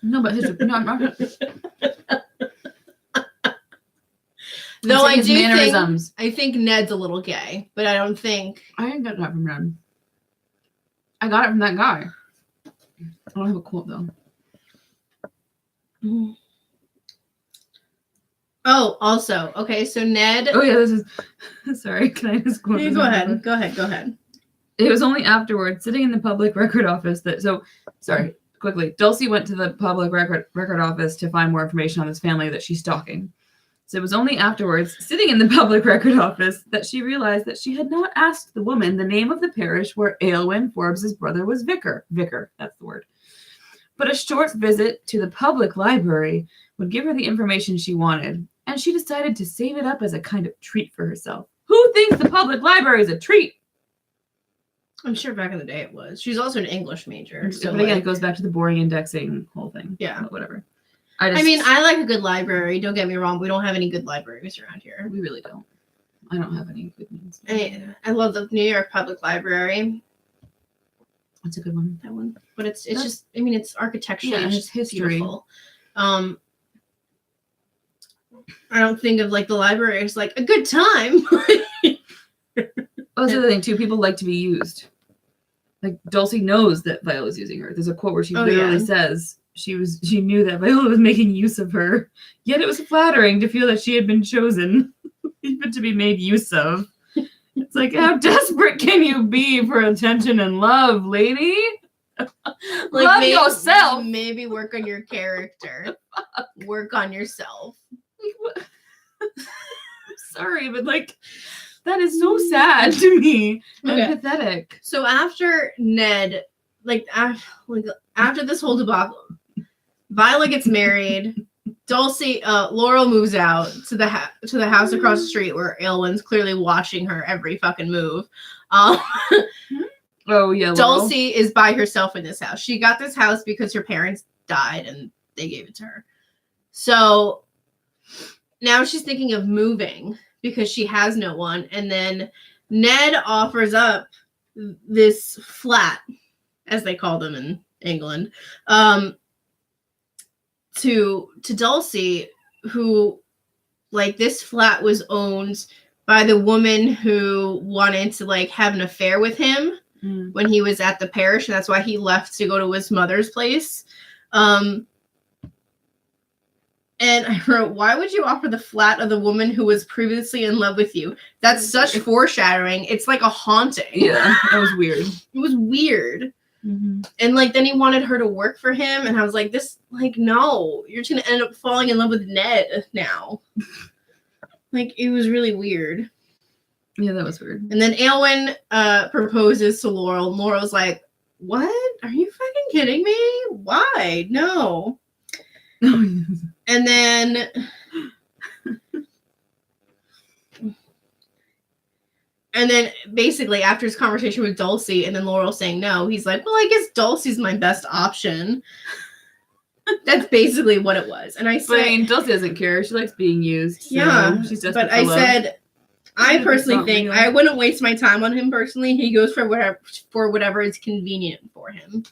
No, but no. Though I do mannerisms. I think Ned's a little gay, but I don't think. I didn't get that from Ned. I got it from that guy. I don't have a quote though. Mm-hmm. Oh, also, okay, so Ned. Oh yeah, this is. Sorry, can I just quote? Go ahead. It was only afterwards, sitting in the public record office, that. So, sorry, quickly. Dulcie went to the public record office to find more information on this family that she's stalking. So it was only afterwards, sitting in the public record office, that she realized that she had not asked the woman the name of the parish where Aylwin Forbes's brother was vicar. Vicar, that's the word. But a short visit to the public library would give her the information she wanted, and she decided to save it up as a kind of treat for herself. Who thinks the public library is a treat? I'm sure back in the day it was. She's also an English major. So but again, it goes back to the boring indexing whole thing. Yeah. But whatever. I mean, I like a good library. Don't get me wrong. We don't have any good libraries around here. We really don't. I don't have any good ones. I love the New York Public Library. That's a good one. That one. But it's just, I mean, it's architecturally, Yeah, it's it's just history. beautiful. I don't think of like the library as like a good time. That's the other thing too. People like to be used. Like Dulcie knows that Viola's using her. There's a quote where she literally says she knew that Viola was making use of her. Yet it was flattering to feel that she had been chosen, even to be made use of. It's like, how desperate can you be for attention and love, lady? Love yourself. Maybe work on your character. Work on yourself. I'm sorry, but like, that is so sad to me and pathetic. So after Ned, after this whole debacle, Viola gets married. Dulcie, Laurel moves out to the house across the street where Aylwin's clearly watching her every fucking move. Oh yeah, Laurel. Dulcie is by herself in this house. She got this house because her parents died and they gave it to her. So now she's thinking of moving because she has no one. And then Ned offers up this flat, as they call them in England, to Dulcie, who, like, this flat was owned by the woman who wanted to like have an affair with him when he was at the parish, and that's why he left to go to his mother's place. And I wrote, why would you offer the flat of the woman who was previously in love with you? That's such foreshadowing. It's like a haunting. Yeah, that was weird. It was weird. Mm-hmm. And like, then he wanted her to work for him. And I was like, this, like, no, you're just going to end up falling in love with Ned now. Like, it was really weird. Yeah, that was weird. And then Aylwin proposes to Laurel. Laurel's like, what? Are you fucking kidding me? Why? No. And then basically after his conversation with Dulcie and then Laurel saying no, he's like, well, I guess Dulcie's my best option. That's basically what it was. And I said, Dulcie doesn't care. She likes being used. So yeah. She's just. But I said, I personally think I wouldn't waste my time on him personally. He goes for whatever is convenient for him.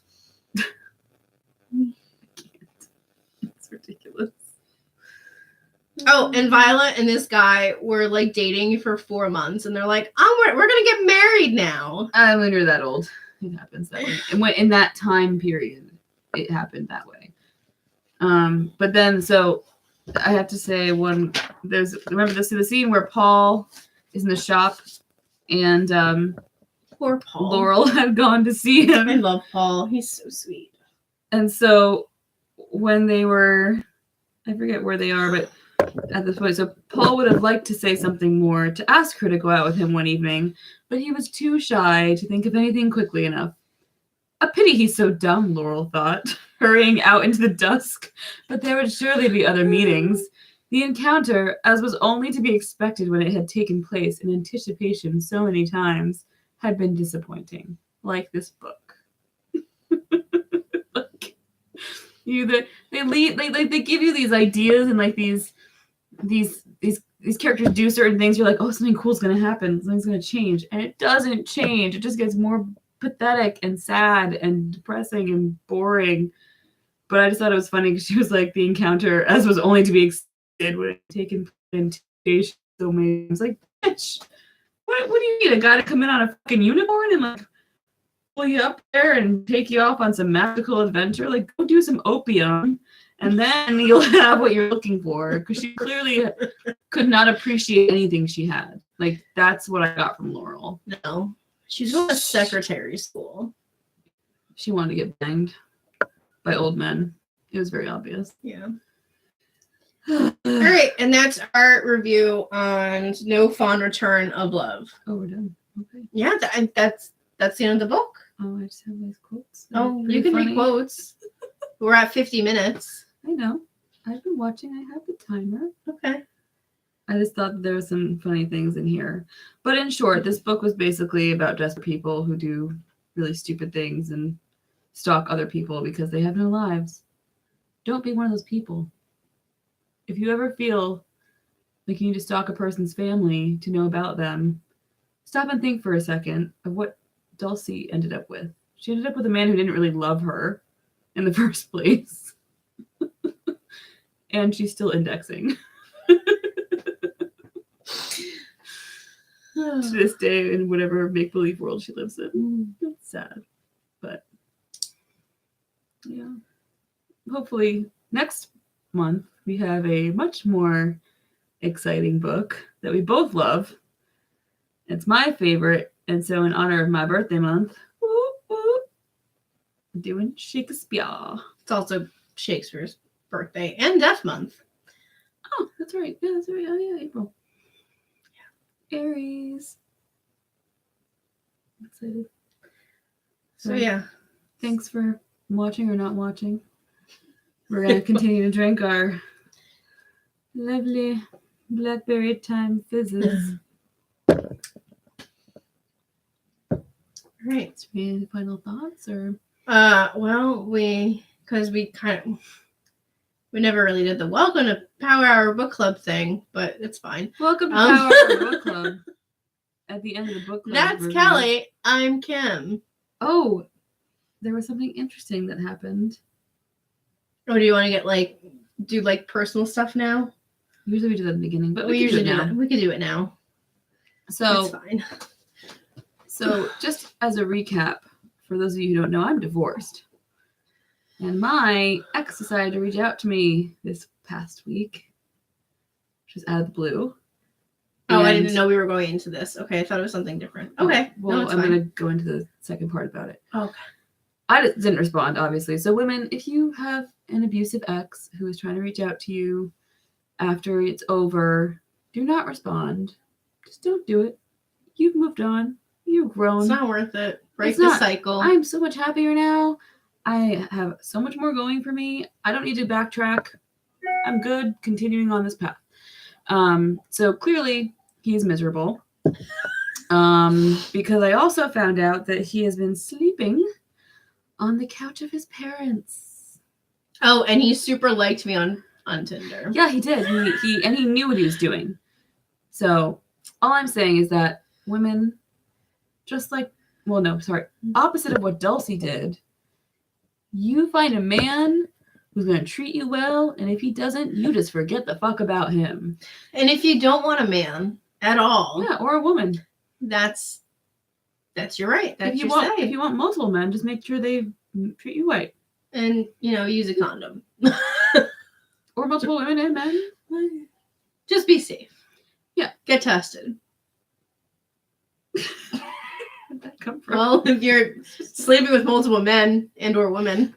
It's ridiculous. Oh, and Viola and this guy were like dating for 4 months, and they're like, we're gonna get married now. When you're that old, it happens that way. And when in that time period, it happened that way. But then, so I have to say, remember the scene where Paul is in the shop, and poor Paul. Laurel had gone to see him. I love Paul. He's so sweet. And so when they were, I forget where they are, but at this point, so Paul would have liked to say something more, to ask her to go out with him one evening, but he was too shy to think of anything quickly enough. A pity he's so dumb, Laurel thought, hurrying out into the dusk, but there would surely be other meetings. The encounter, as was only to be expected when it had taken place in anticipation so many times, had been disappointing, like this book. They give you these ideas and like these characters do certain things. You're like, oh, something cool's gonna happen, something's gonna change, and it doesn't change. It just gets more pathetic and sad and depressing and boring. But I just thought it was funny because she was like, the encounter, as was only to be expected, when it had taken place in so many times. Like, bitch, what do you need? A guy to come in on a fucking unicorn and like pull you up there and take you off on some magical adventure? Like, go do some opium, and then you'll have what you're looking for. Because she clearly could not appreciate anything she had. Like, that's what I got from Laurel. No, she's going to secretary school. She wanted to get banged by old men. It was very obvious. Yeah. All right, and that's our review on No Fond Return of Love. Oh, we're done. Okay. Yeah, that's the end of the book. Oh, I just have these quotes. Oh, you can make quotes. We're at 50 minutes. I know. I've been watching. I have the timer. Okay. I just thought there were some funny things in here. But in short, this book was basically about desperate people who do really stupid things and stalk other people because they have no lives. Don't be one of those people. If you ever feel like you need to stalk a person's family to know about them, stop and think for a second of what Dulcie ended up with. She ended up with a man who didn't really love her in the first place. And she's still indexing. To this day in whatever make-believe world she lives in. It's sad. But yeah. Hopefully next month we have a much more exciting book that we both love. It's my favorite, and so in honor of my birthday month, I'm doing Shakespeare. It's also Shakespeare's birthday and death month. Oh, that's right. Yeah, that's right. Oh yeah, April. Aries. I'm excited. So yeah. Thanks for watching or not watching. We're going to continue to drink our lovely blackberry time fizzes. Right. Any final thoughts or? Well, we never really did the welcome to Power Hour Book Club thing, but it's fine. Welcome to Power Hour Book Club. At the end of the book club. That's review. Kelly. I'm Kim. Oh, there was something interesting that happened. Oh, do you want to do personal stuff now? Usually we do that in the beginning, but we usually do it now. We could do it now. So it's fine. So just as a recap, for those of you who don't know, I'm divorced. And my ex decided to reach out to me this past week, which was out of the blue. Oh, I didn't know we were going into this. Okay, I thought it was something different. Okay. Well, I'm going to go into the second part about it. Okay. I didn't respond, obviously. So women, if you have an abusive ex who is trying to reach out to you after it's over, do not respond. Just don't do it. You've moved on. You've grown. It's not worth it. Break the cycle. I'm so much happier now. I have so much more going for me. I don't need to backtrack. I'm good continuing on this path. So clearly he's miserable. Because I also found out that he has been sleeping on the couch of his parents. Oh, and he super liked me on Tinder. Yeah, he did. He knew what he was doing. So all I'm saying is that women, opposite of what Dulcie did, you find a man who's going to treat you well, and if he doesn't, you just forget the fuck about him. And if you don't want a man at all, yeah, or a woman, that's your right. That's if you want multiple men, just make sure they treat you right, and use a condom, or multiple women and men. Just be safe. Yeah, get tested. Where'd that come from? Well, if you're sleeping with multiple men and or women.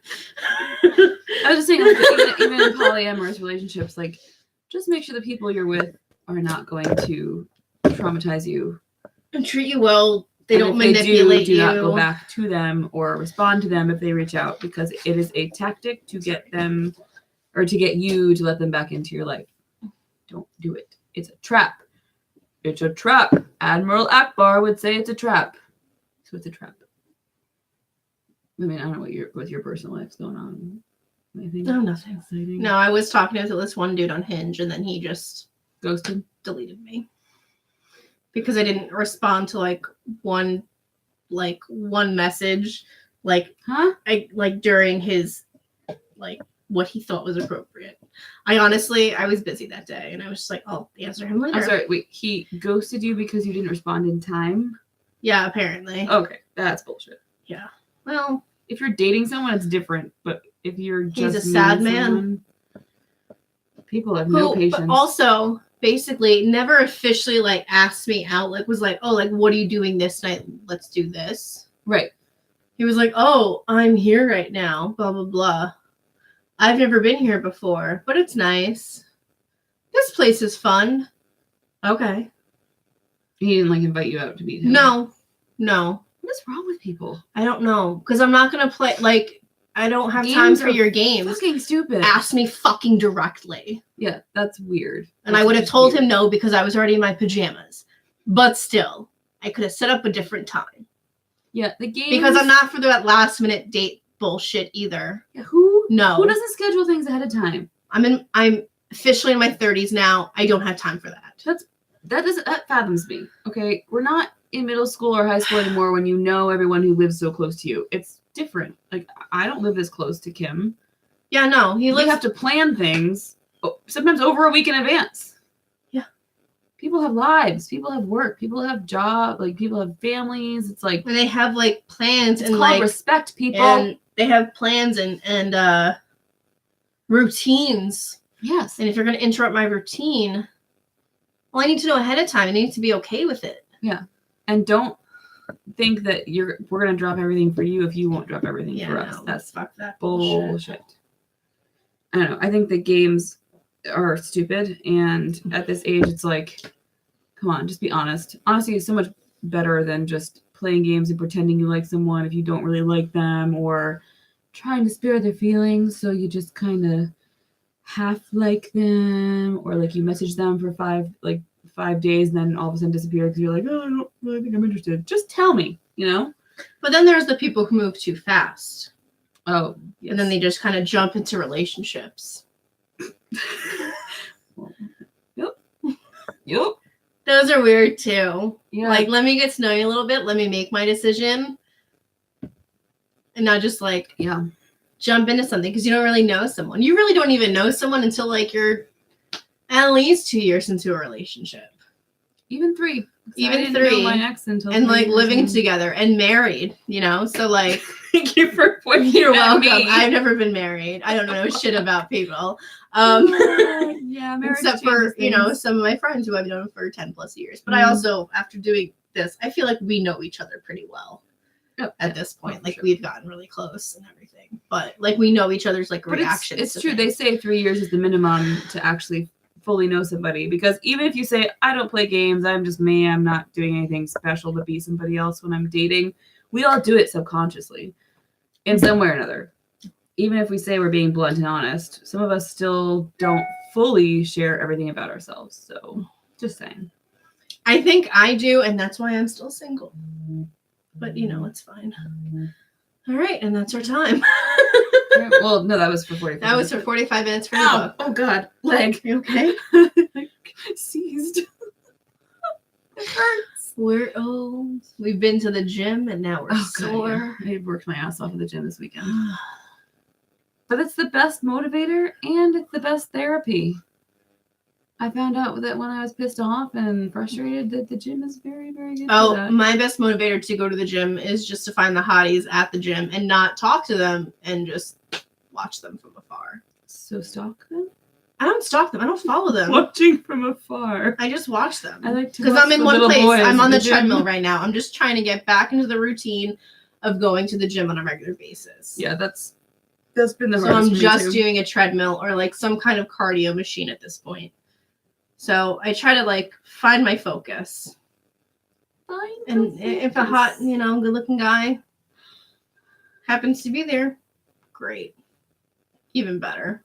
I was just saying, even in polyamorous relationships, just make sure the people you're with are not going to traumatize you and treat you well. They don't manipulate you. Do not go back to them or respond to them if they reach out, because it is a tactic to get them or to get you to let them back into your life. Don't do it. It's a trap. It's a trap. Admiral Akbar would say it's a trap. So it's a trap. I mean, I don't know what your personal life's going on. Anything? No, nothing. Exciting? No, I was talking to this one dude on Hinge, and then he just deleted me because I didn't respond to one message, during his what he thought was appropriate. I was busy that day, and I was just I'll answer him later. I'm sorry. Wait, he ghosted you because you didn't respond in time? Yeah, apparently. Okay, that's bullshit. Yeah. Well, if you're dating someone, it's different. But if you're just he's a sad man. People have no patience. But also, basically, never officially asked me out. Was what are you doing this night? Let's do this. Right. He was oh, I'm here right now. Blah blah blah. I've never been here before, but it's nice. This place is fun. Okay. He didn't like invite you out to meet him. No. What is wrong with people? I don't know. Because I'm not going to play, like, I don't have time Games for are your games. Fucking stupid. Ask me fucking directly. Yeah, that's weird. And I would have told him no because I was already in my pajamas. But still, I could have set up a different time. Yeah, the game. Because I'm not for that last minute date bullshit either. Yeah, who doesn't schedule things ahead of time? I'm officially in my 30s now. I don't have time for that. That fathoms me. Okay, we're not in middle school or high school anymore when you know everyone who lives so close to you. It's different. Like, I don't live this close to Kim. Yeah, no, You have to plan things sometimes over a week in advance. Yeah. People have lives. People have work. People have jobs. Like, people have families. It's like... And they have, like, plans it's and, called like... respect, people. And they have plans and routines. Yes. And if you're going to interrupt my routine, well, I need to know ahead of time. I need to be okay with it. Yeah. And don't think that we're going to drop everything for you if you won't drop everything for us. No, That's fuck that bullshit. I don't know. I think the games are stupid. And at this age, it's like, come on, just be honest. Honesty is so much better than just playing games and pretending you like someone if you don't really like them, or trying to spare their feelings so you just kind of half like them, or like you message them for 5 days and then all of a sudden disappear because you're like, oh, I don't really think I'm interested. Just tell me, you know? But then there's the people who move too fast. Oh, yes. And then they just kind of jump into relationships. Yep. Those are weird too. Yeah. Like, let me get to know you a little bit. Let me make my decision. And not just like, jump into something because you don't really know someone. You really don't even know someone until like you're at least 2 years into a relationship. Even 3. Even I didn't 3. know my ex until and 3 like years living in. together and married, you know? So like, thank you for pointing you're at welcome. me. I've never been married. I don't know shit about people. Yeah, Except for, you know, some of my friends who I've known for 10 plus years. But I also, after doing this, I feel like we know each other pretty well at this point. Like, we've gotten really close and everything. But, like, we know each other's, like, reactions. It's true. They say 3 years is the minimum to actually fully know somebody. Because even if you say, I don't play games, I'm just me, I'm not doing anything special to be somebody else when I'm dating, we all do it subconsciously in some way or another. Even if we say we're being blunt and honest, some of us still don't fully share everything about ourselves. So, just saying. I think I do, and that's why I'm still single. But, you know, it's fine. All right, and that's our time. Well, no, that was for 45 That was for 45 minutes for the book. Oh, God. Leg. You okay? Seized. It hurts. We've been to the gym, and now we're sore. God, yeah. I worked my ass off at the gym this weekend. But it's the best motivator and it's the best therapy. I found out that when I was pissed off and frustrated that the gym is very, very good for that. My best motivator to go to the gym is just to find the hotties at the gym and not talk to them and just watch them from afar. So stalk them? I don't stalk them. I don't follow them. Watching from afar. I just watch them. I like to because I'm in one place. I'm on the gym. treadmill right now. I'm just trying to get back into the routine of going to the gym on a regular basis. Yeah, that's been the hardest. So I'm for me just too. doing a treadmill or like some kind of cardio machine at this point. So I try to like find my focus. And if a hot, you know, good looking guy happens to be there, great. Even better.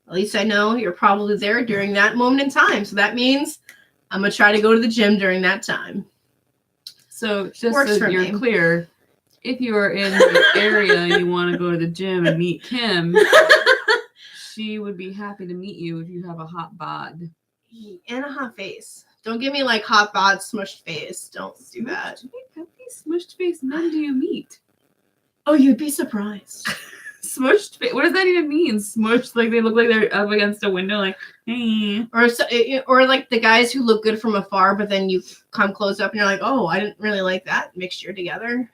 At least I know you're probably there during that moment in time. So that means I'm going to try to go to the gym during that time. So just so you're clear, if you are in the area and you want to go to the gym and meet Kim, she would be happy to meet you if you have a hot bod. And a hot face. Don't give me like hot bod, smushed face. Don't do that. How many smushed face men do you meet? Oh, you'd be surprised. Smushed face? What does that even mean? Smushed? Like they look like they're up against a window, like, hey. Or like the guys who look good from afar, but then you come close up and you're like, oh, I didn't really like that mixture together.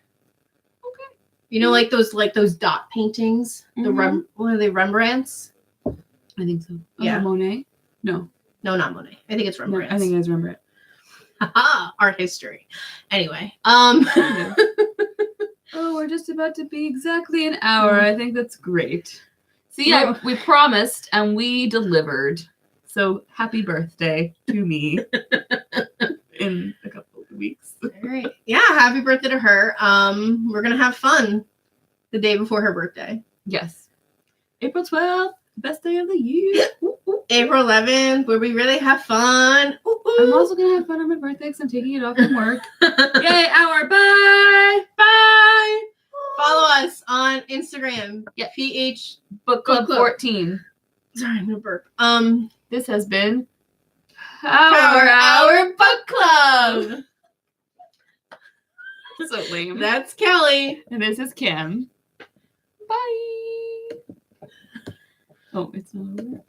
Okay. You know, like those dot paintings. Mm-hmm. What are they, Rembrandts? I think so. Yeah. Monet? No, not Monet. I think it's Rembrandt. No, I think it's Rembrandt. Haha, art history. Anyway, Oh, we're just about to be exactly an hour. I think that's great. See, we promised and we delivered. So happy birthday to me in a couple of weeks. All right. Yeah, happy birthday to her. We're gonna have fun the day before her birthday. Yes. April 12th, best day of the year. April 11th, where we really have fun. I'm also gonna have fun on my birthday because I'm taking it off from work. Yay, hour. Bye. Bye. Follow us on Instagram. Yeah. PH Book Club 14. Sorry, I'm gonna burp. This has been Power Hour Book Club. So lame. That's Kelly. And this is Kim. Bye. Oh, it's not over.